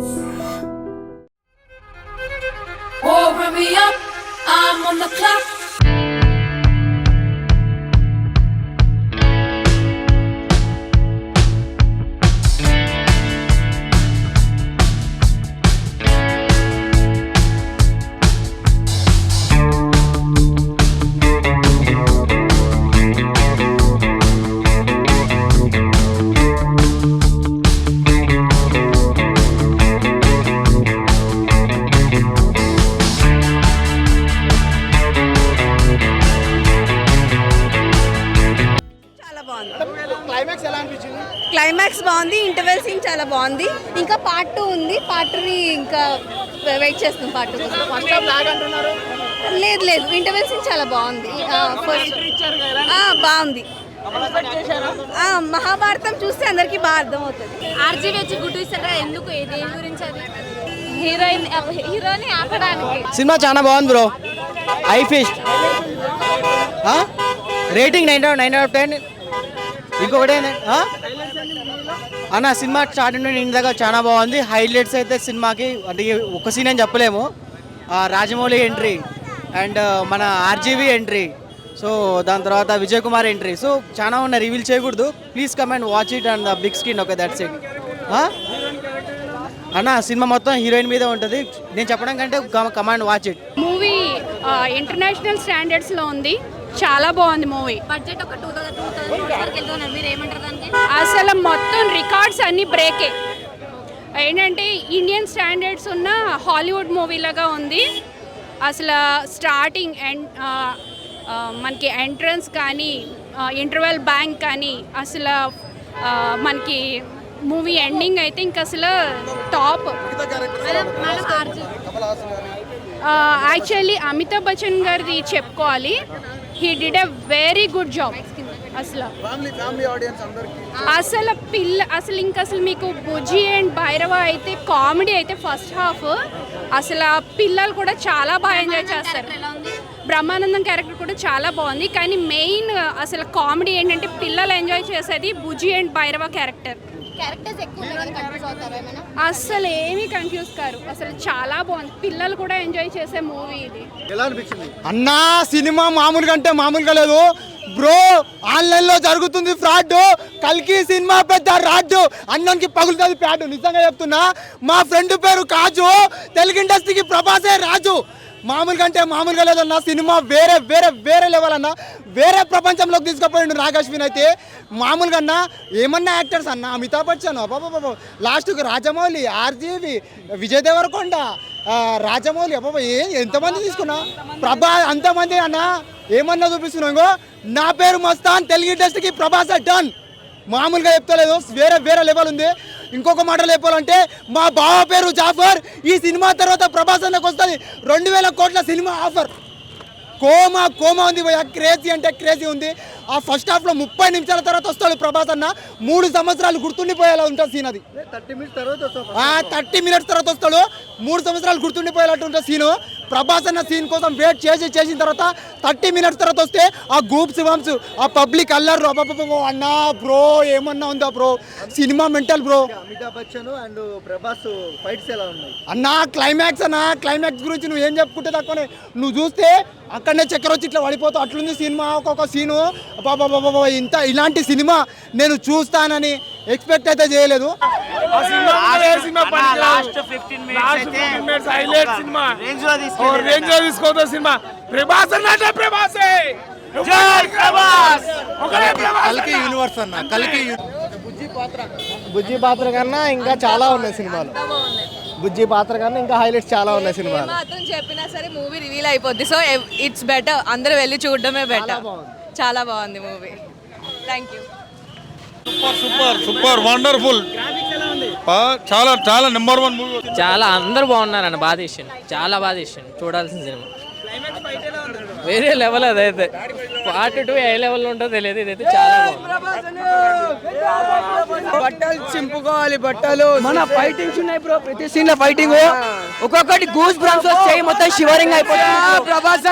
Oh, hurry up, I'm on the clock. Climax బాగుంది, interval scene చాలా బాగుంది. ఇంకా పార్ట్ 2 ఉంది, పార్ట్ 3 ఇంకా వెయిట్ చేస్తాం. పార్ట్ 2 లేదు లేదు, ఇంటర్వెల్ సీన్ చాలా బాగుంది. బాగుంది. మహాభారతం చూస్తే అందరికి బాగా అర్థం అవుతుంది. ఆర్జీవి వచ్చి గుడ్డు ఇస్తారా ఎందుకు, దేని గురించి? అది హీరోని ఆపడానికి. సినిమా చాలా బాగుంది బ్రో. I fist rating 9/10. ఇంకొకటి అన్న, సినిమా స్టార్టింగ్ నుండి ఇంటి దగ్గర చాలా బాగుంది. హైలైట్స్ అయితే సినిమాకి అంటే ఒక సీన్ అని చెప్పలేము. రాజమౌళి ఎంట్రీ అండ్ మన ఆర్జీవి ఎంట్రీ, సో దాని తర్వాత విజయ్ కుమార్ ఎంట్రీ, సో చాలా ఉన్నాయి, రివీల్ చేయకూడదు. Please come and watch it and the big screen. Okay, that's it. అన్న, సినిమా మొత్తం హీరోయిన్ మీదే ఉంటుంది. నేను చెప్పడం కంటే come and watch it. Movie international standards లో ఉంది, చాలా బాగుంది మూవీ. బడ్జెట్ ఒక 2000 మీరు ఏమంటారు దానికి? అసలు మొత్తం రికార్డ్స్ అన్ని బ్రేకే. ఏంటంటే ఇండియన్ స్టాండర్డ్స్ ఉన్న హాలీవుడ్ మూవీ లాగా ఉంది. అసలు స్టార్టింగ్ అండ్ మనకి ఎంట్రన్స్ కానీ, ఇంటర్వెల్ బ్యాంక్ కానీ, అసలు మనకి మూవీ ఎండింగ్ అయితే ఇంకా అసలు టాప్. యాక్చువల్లీ అమితాబ్ బచ్చన్ గారిది చెప్పుకోవాలి. He did a very good job. అసలు ఇంకా మీకు బుజ్జి అండ్ భైరవ అయితే కామెడీ అయితే ఫస్ట్ హాఫ్ అసలు పిల్లలు కూడా చాలా బాగా ఎంజాయ్ చేస్తారు. బ్రహ్మానందం క్యారెక్టర్ కూడా చాలా బాగుంది. కానీ మెయిన్ అసలు కామెడీ ఏంటంటే పిల్లలు ఎంజాయ్ చేసేది బుజ్జి అండ్ భైరవ క్యారెక్టర్. అసలు ఏమీ కన్ఫ్యూజ్ కారు, అసలు చాలా బాగుంది. పిల్లలు కూడా ఎంజాయ్ చేసే మూవీ ఇది. అన్నా, సినిమా మామూలుగా అంటే మామూలుగా లేదు బ్రో. ఆన్లైన్ లో జరుగుతుంది ఫ్రాడ్. కల్కి సినిమా పెద్ద రాడ్డు, అన్నానికి పగులుతుంది ప్యాడ్. నిజంగా చెప్తున్నా, మా ఫ్రెండ్ పేరు కాజు, తెలుగు ఇండస్ట్రీకి ప్రభాసే రాజు. మామూలుగా అంటే మామూలుగా లేదన్న, సినిమా వేరే వేరే వేరే లెవెల్ అన్న, వేరే ప్రపంచంలోకి తీసుకుపోయిండు నాగశ్విన్ అయితే. మామూలుగా అన్న, ఏమన్నా యాక్టర్స్ అన్న, అమితాబ్ బచ్చన్, బాబా లాస్ట్కి రాజమౌళి, ఆర్జీవి, విజయ్ దేవరకొండ, రాజమౌళి, అబ్బాబా ఎంతమంది తీసుకున్నా, ప్రభా అంతమంది అన్న. ఏమన్నా చూపిస్తున్నావు, ఇంకో నా పేరు మస్తాన్, తెలుగు ఇండస్ట్రీకి ప్రభాస్ డన్. మామూలుగా చెప్తలేదు, వేరే వేరే లెవెల్ ఉంది. ఇంకొక మాటలు చెప్పాలంటే, మా బావ పేరు జాఫర్. ఈ సినిమా తర్వాత ప్రభాస్ అన్నకు వస్తుంది 2000 కోట్ల సినిమా ఆఫర్. కోమా ఉంది భయ, క్రేజీ అంటే క్రేజీ ఉంది. ఆ ఫస్ట్ హాఫ్లో 30 నిమిషాల తర్వాత వస్తాడు ప్రభాస్ అన్న. 3 సంవత్సరాలు గుర్తుండిపోయేలా ఉంటుంది సీన్ అది. 30 మినిట్స్ తర్వాత వస్తాడు, 3 సంవత్సరాలు గుర్తుండిపోయేలాంటి ఉంటుంది సీను. ప్రభాస్ అన్న సీన్ కోసం వెయిట్ చేసిన తర్వాత 30 మినిట్స్ తర్వాత వస్తే ఆ గూప్స్ బంప్స్, ఆ పబ్లిక్ అల్లర్లు, అన్నా బ్రో ఏమన్నా ఉందా bro, cinema mental bro. Amitabh Bachchan and Prabhas fights ఎలా ఉన్నాయి అన్నా? క్లైమాక్స్ అన్న, క్లైమాక్స్ గురించి నువ్వు ఏం చెప్పుకుంటే తక్కువనే. నువ్వు చూస్తే అక్కడనే చక్కెర వచ్చి ఇట్లా పడిపోతావు, అట్లుంది సినిమా. ఒక్కొక్క సీను బాబా ఇలాంటి సినిమా నేను చూస్తానని ఎక్స్పెక్ట్ అయితే చేయలేదు. బుజ్జి పాత్ర కన్నా ఇంకా చాలా ఉన్నాయి సినిమాలు. బుజ్జి పాత్ర కన్నా ఇంకా హైలైట్స్ చాలా ఉన్నాయి సినిమాలు. మాత్రం చెప్పినా సరే మూవీ రివీల్ అయిపోద్ది, సో ఇట్స్ బెటర్, అందరూ వెళ్ళి చూడడమే బెటర్. చాలా బాగుంది movie. Thank you. Super wonderful. చాలా చాలా నెంబర్ 1 మూవీ. చాలా అందరూ బాగున్నారన్న, బాగా తీసిండు, చాలా బాగా తీసిండు, చూడాల్సిన సినిమా. వేరే లెవెల్ అదైతే. పార్ట్ 2 ఏ లెవెల్లో ఉంటుందో తెలియదు, ఇదైతే చాలా బాగుంది. బట్టలు చింపుకోవాలి, బట్టలు మన ఫైటింగ్స్ ఉన్నాయి బ్రో. ప్రతి సీన్ లో ఫైటింగ్, ఒక్కొక్కటి గూస్ బ్రాంప్స్ వచ్చాయి, మొత్తం షివరింగ్ అయిపోతుంది. ప్రభాస్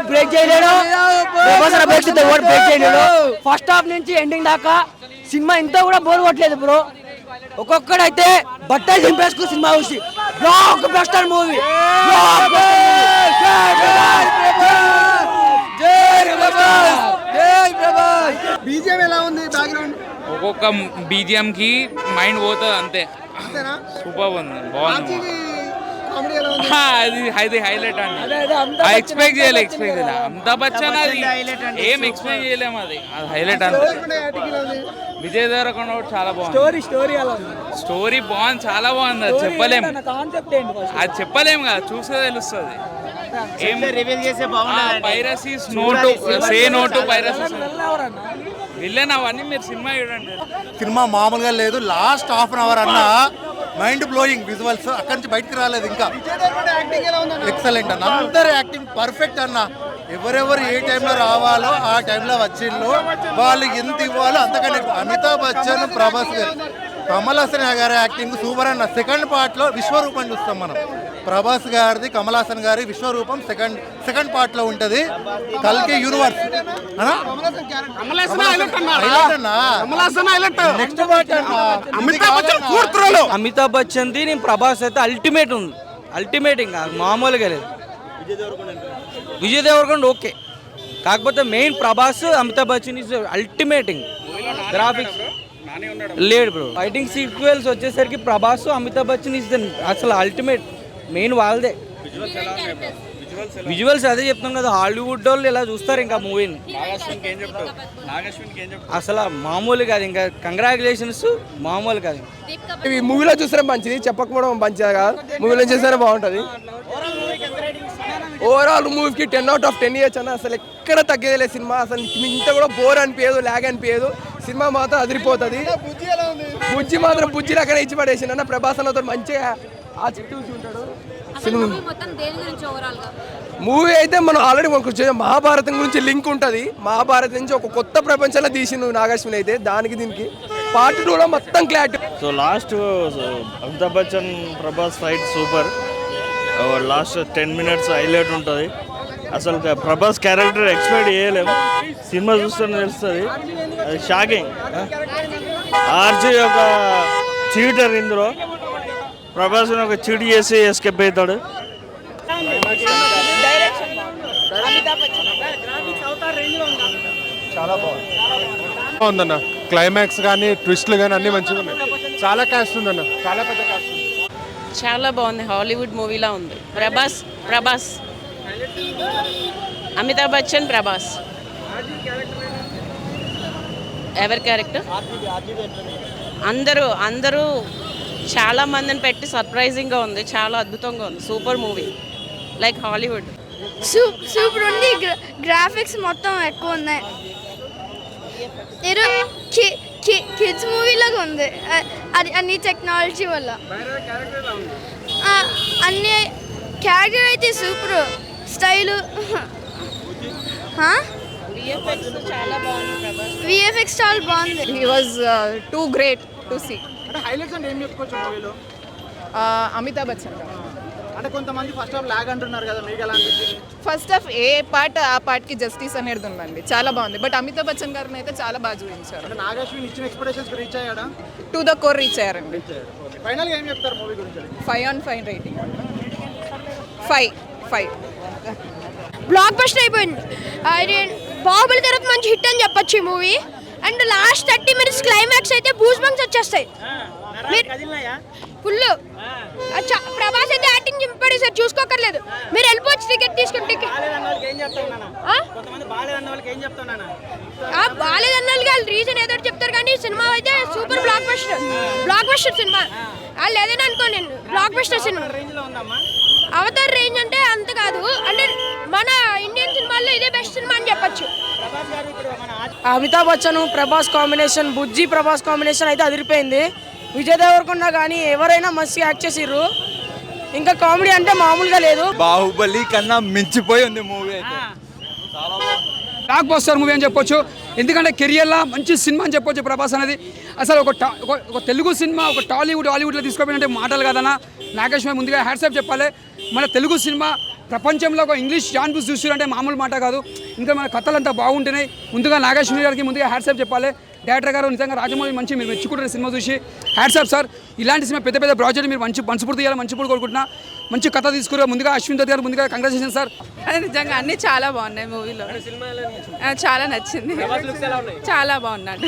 బ్రేక్ చేయలేడు, బ్రేక్ చేయలేడు. ఫస్ట్ హాఫ్ నుంచి ఎండింగ్ దాకా సినిమా ఇంత కూడా బోర్ కొట్టలేదు బ్రో. ఒక్కొక్కడైతే బట్టలు చింపేసుకు సినిమా చూసి బ్లాక్ బస్టర్ మూవీ. బీజిఎం ఎలా ఉంది బ్యాక్గ్రౌండ్? ఒక్కొక్క బీజిఎం కి మైండ్ పోతుంది అంతే. సూపర్ ఉంది, బాగుంది. కామెడీ ఎలా ఉంది? అది హైలైట్ అండి. ఎక్స్పెక్ట్ చేయలే అమితాబ్ బచ్చన్ అది ఏం ఎక్స్పెక్ట్ చేయలేము. అది హైలైట్ అంతే. విజయ్ దేవరకొండ కూడా చాలా బాగుంది. స్టోరీ బాగుంది, చాలా బాగుంది. అది చెప్పలేము, అది చెప్పలేము కదా, చూస్తే తెలుస్తుంది. పైరసీస్ నోటు సే నోటు పైరసీస్ విల్లన్ అవన్నీ మీరు సినిమా చూడండి. సినిమా మామూలుగా లేదు. లాస్ట్ హాఫ్ అన్ అవర్ అన్న మైండ్ బ్లోయింగ్ విజువల్స్, అక్కడి నుంచి బయటకు రాలేదు ఇంకా. ఎక్సలెంట్ అన్న, అందరు యాక్టింగ్ పర్ఫెక్ట్ అన్న. ఎవరెవరు ఏ టైంలో రావాలో ఆ టైంలో వచ్చిండ్రు, వాళ్ళు ఎంత ఇవ్వాలో అంతకన్నా. అమితాబ్ బచ్చన్, ప్రభాస్ గారు, కమల్ హాసన్ గారి యాక్టింగ్ సూపర్ అన్న. సెకండ్ పార్ట్ లో విశ్వరూపం చూస్తాం మనం. ప్రభాస్ గారిది, కమల్ హాసన్ గారి విశ్వరూపం సెకండ్ పార్ట్ లో ఉంటది. కల్కి యూనివర్స్ అమితాబ్ బచ్చన్ ది నేను ప్రభాస్ అయితే అల్టిమేట్ ఉంది. అల్టిమేట్ ఇంకా మామూలుగా లేదు. విజయ్ దేవరకొండ ఓకే, కాకపోతే main Prabhas, Amitabh Bachchan is ultimating. Graphics లేడు బ్రో. ఫైటింగ్ సీక్వెల్స్ వచ్చేసరికి ప్రభాస్, అమితాబ్ బచ్చన్ ఇస్ అసలు అల్టిమేట్. మెయిన్ వాళ్ళదే విజువల్స్. అదే చెప్తాం కదా, హాలీవుడ్ వాళ్ళు ఇలా చూస్తారు ఇంకా మూవీని. అసలు మామూలు కాదు, ఇంకా కంగ్రాచులేషన్స్ మామూలు కాదు. ఈ మూవీలో చూస్తే మంచిది, చెప్పకపోవడం మంచిది కాదు. మూవీలో చూస్తేనే బాగుంటుంది. ఓవరాల్ మూవీకి 10 out of 10 ఇయర్స్ అన్న. అసలు ఎక్కడ తగ్గేదిలే సినిమా. అసలు ఇంత కూడా బోర్ అనిపించదు, లాగ్ అనిపించదు. సినిమా మాత్రం అదిరిపోతుంది. బుజ్జి మాత్రం బుజ్జిని అక్కడ ఇచ్చి పడేసిండు అన్న. ప్రభాస్ అన్నతో మంచిగా ఆ చుట్టూ ఉంటాడు. మూవీ అయితే మనం ఆల్రెడీ మనకు మహాభారతం గురించి లింక్ ఉంటుంది. మహాభారతం నుంచి ఒక కొత్త ప్రపంచంలో తీసిండు నాగార్జున అయితే. దానికి దీనికి పార్ట్ 2లో మొత్తం clarity. So last Amitabh Bachchan Prabhas fight super. Last 10 minutes highlight ఉంటుంది. అసలు ప్రభాస్ క్యారెక్టర్ ఎక్స్పెక్ట్ చేయలేము, సినిమా చూస్తూనే తెలుస్తుంది. అది షాకింగ్. ఆర్జీ ఒక చీటర్, ఇందులో ప్రభాస్ ఒక చీట్ చేసి ఎస్కేప్ అవుతాడు. చాలా బాగుందన్న. క్లైమాక్స్ కానీ ట్విస్ట్లు కానీ అన్ని మంచిగా ఉన్నాయి. చాలా కాస్ట్ ఉందన్న, చాలా పెద్ద కాస్ట్ ఉంది. చాలా బాగుంది, హాలీవుడ్ మూవీలా ఉంది. ప్రభాస్ అమితాబ్ బచ్చన్, ప్రభాస్. ఎవరి క్యారెక్టర్? అందరూ చాలా మందిని పెట్టి సర్ప్రైజింగ్గా ఉంది. చాలా అద్భుతంగా ఉంది. Super movie, like Hollywood. Super ఉంది. గ్రాఫిక్స్ మొత్తం ఎక్కువ ఉన్నాయి. కిడ్స్ మూవీ లాగా ఉంది. అది అన్ని టెక్నాలజీ వల్ల. అన్ని క్యారెక్టర్ అయితే సూపర్. స్టైలు విఎఫ్ఎక్స్ చాలా బాగుంది. He was too great to see. Highlights అంటే ఏం చెప్పుకోవచ్చు మూవీలో? అమితాబ్ బచ్చన్. అంటే కొంతమంది ఫస్ట్ హాఫ్ లాగ్ అంటున్నారు కదా, మీకు ఎలా అనిపించింది? ఫస్ట్ హాఫ్ ఏ పార్ట్ ఆ పార్ట్కి జస్టిస్ అనేది ఉందండి. చాలా బాగుంది. బట్ అమితాబ్ బచ్చన్ గారిని అయితే చాలా బాగా చూపించారు. అంటే నాగార్జున ఇచ్చిన ఎక్స్పెక్టేషన్స్ రీచ్ అయ్యాడా? టు ద కోర్ రీచ్ అయ్యారండి. ఫైనల్గా ఏం చెప్తారు మూవీ గురించి? 5 on 5 రేటింగ్. 5 బ్లాక్ బస్టర్ అయిపోయింది. బాహుబలి తర్వాత మంచి హిట్ అని చెప్పొచ్చు ఈ movie. And last 30 minutes climax అయితే బూస్ బంక్స్ వచ్చేస్తాయి ఫుల్. ప్రభాస్ అయితే యాక్టింగ్ చింపడి సార్, చూసుకోకర్లేదు. మీరు వెళ్ళిపోవచ్చు టికెట్ తీసుకుని. బాగాలేదన్న వాళ్ళు రీజన్ ఏదో చెప్తారు, కానీ సినిమా అయితే సూపర్ బ్లాక్ బస్టర్ సినిమా. వాళ్ళు ఏదైనా అనుకో, నేను block buster cinema. Avatar range అంటే అంత కాదు, అంటే మన ఇండియన్ సినిమాల్లో ఇదే బెస్ట్ సినిమా అని చెప్పొచ్చు. అమితాబ్ బచ్చన్ ప్రభాస్ కాంబినేషన్, బుజ్జి ప్రభాస్ కాంబినేషన్ అయితే అదిరిపోయింది. విజయ్ దేవరకొండ కానీ ఎవరైనా మస్తు యాక్ట్ చేసిర్రు. ఇంకా కామెడీ అంటే మామూలుగా లేదు. బాహుబలి కన్నా మించిపోయి ఉంది మూవీ అయితే. బ్లాక్ బస్టర్ మూవీ అని చెప్పొచ్చు. ఎందుకంటే కెరియర్లో మంచి సినిమా అని చెప్పొచ్చు ప్రభాస్ అనేది. అసలు ఒక తెలుగు సినిమా ఒక హాలీవుడ్లో తీసుకోపోయినంటే మాటలు కాదన్నా. నాగేశ్వర ముందుగా హ్యాట్సాప్ చెప్పాలి. మన తెలుగు సినిమా ప్రపంచంలో ఒక ఇంగ్లీష్ జాన్ బుస్ చూసారంటే మామూలు మాట కాదు. ఇంకా మన కథలు అంతా బాగుంటున్నాయి. ముందుగా నాగేశ్వర గారికి ముందుగా హ్యాట్సాప్ చెప్పాలి. డైరెక్టర్ గారు నిజంగా రాజమౌళి మంచి మీరు మెచ్చుకుంటారు సినిమా చూసి. Hats off sir. ఇలాంటి సినిమా పెద్ద పెద్ద ప్రాజెక్ట్ మీరు మంచి మనస్ఫూర్తి చేయాలి, మంచి పూర్తి కోరుకుంటున్నా. మంచి కథ తీసుకురా. ముందుగా అశ్విన్ దత్ గారు ముందుగా కంగ్రాచులేషన్ సార్. నిజంగా అన్ని చాలా బాగున్నాయి మూవీలో. చాలా నచ్చింది, చాలా బాగున్నాడు.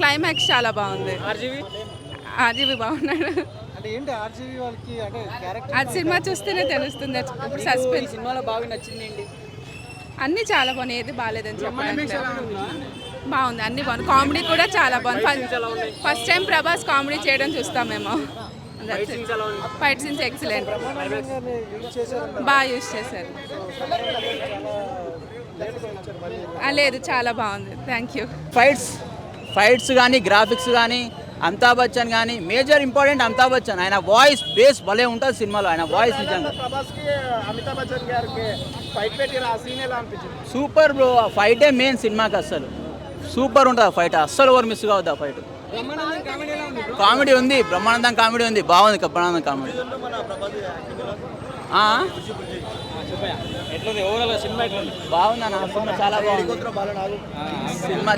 క్లైమాక్స్ చాలా బాగుంది. ఆర్జీవి బాగున్నాడు. అది సినిమా చూస్తేనే తెలుస్తుంది. ఇప్పుడు సస్పెన్స్ సినిమాలో బాగా నచ్చింది. అన్నీ చాలా బాగున్నాయి, ఏది బాగాలేదని చెప్పాలి. బాగుంది, అన్ని బాగుంది. కామెడీ కూడా చాలా బాగుంది. ఫస్ట్ టైం ప్రభాస్ కామెడీ చేయడం చూస్తామేమో. ఫైట్ సీన్స్ ఎక్సలెంట్, బాగా యూజ్ చేశారు. లేదు, చాలా బాగుంది. Thank you. ఫైట్స్ కానీ గ్రాఫిక్స్ కానీ అమితాబ్ బచ్చన్ కానీ మేజర్ ఇంపార్టెంట్ అమితాబ్ బచ్చన్. ఆయన వాయిస్ బేస్ భలే ఉంటుంది సినిమాలో. ఆయన వాయిస్ నిజంగా సూపర్ బ్రో. ఆ ఫైటే మెయిన్ సినిమాకి. అస్సలు సూపర్ ఉంటుంది ఆ ఫైట్. అస్సలు ఎవరు మిస్ కావద్దు ఆ ఫైట్. కామెడీ ఉంది, బ్రహ్మానందం కామెడీ ఉంది, బాగుంది. బ్రహ్మానందం కామెడీ బాగుంది అన్న. సినిమా చాలా బాగుంది. సినిమా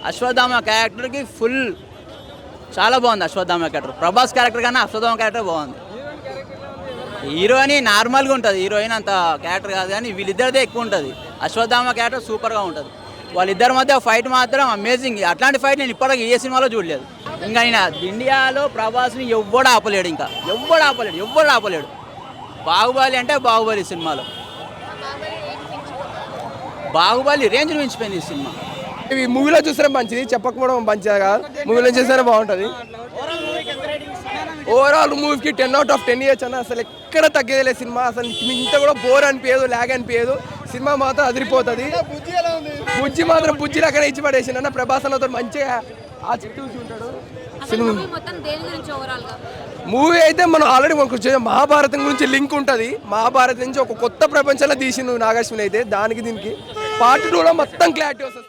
అశ్వత్థామ క్యారెక్టర్కి ఫుల్ చాలా బాగుంది. అశ్వత్థామ క్యారెక్టర్ ప్రభాస్ క్యారెక్టర్ కన్నా అశ్వత్థామ క్యారెక్టర్ బాగుంది. హీరోయిన్ నార్మల్గా ఉంటుంది, హీరోయిన్ అంత క్యారెక్టర్ కాదు, కానీ వీళ్ళిద్దరిదే ఎక్కువ ఉంటుంది. అశ్వత్థామ క్యారెక్టర్ సూపర్గా ఉంటుంది. వాళ్ళిద్దరి మధ్య ఫైట్ మాత్రం అమేజింగ్. అట్లాంటి ఫైట్ నేను ఇప్పటికీ ఏ సినిమాలో చూడలేదు. ఇంకా నేను ఇండియాలో ప్రభాస్ని ఎవ్వడు ఆపలేడు. ఇంకా ఎవ్వడు ఆపలేడు. బాహుబలి అంటే బాహుబలి సినిమాలో బాహుబలి రేంజ్ మించిపోయింది ఈ సినిమా. ఇవి మూవీలో చూస్తే మంచిది, చెప్పకపోవడం మంచిది కాదు. మూవీలో చూస్తేనే బాగుంటుంది. ఓవరాల్ మూవీకి 10/10 ఇయచ్చు అన్న. అసలు ఎక్కడ తగ్గేదిలే సినిమా. అసలు ఇంత కూడా బోర్ అనిపించదు, ల్యాగ్ అనిపించదు. సినిమా మాత్రం అదిరిపోతుంది. బుజ్జి మాత్రం బుజ్జిలు అక్కడ ఇచ్చి పడేసిండు అన్న. ప్రభాస్ అన్నతో మంచిగా ఆ చుట్టూ ఉంటాడు. మూవీ అయితే మనం ఆల్రెడీ మనకు మహాభారతం గురించి లింక్ ఉంటుంది. మహాభారతం నుంచి ఒక కొత్త ప్రపంచంలో తీసిండు నాగార్జున అయితే. దానికి దీనికి పార్ట్ 2లో మొత్తం క్లారిటీ వస్తుంది.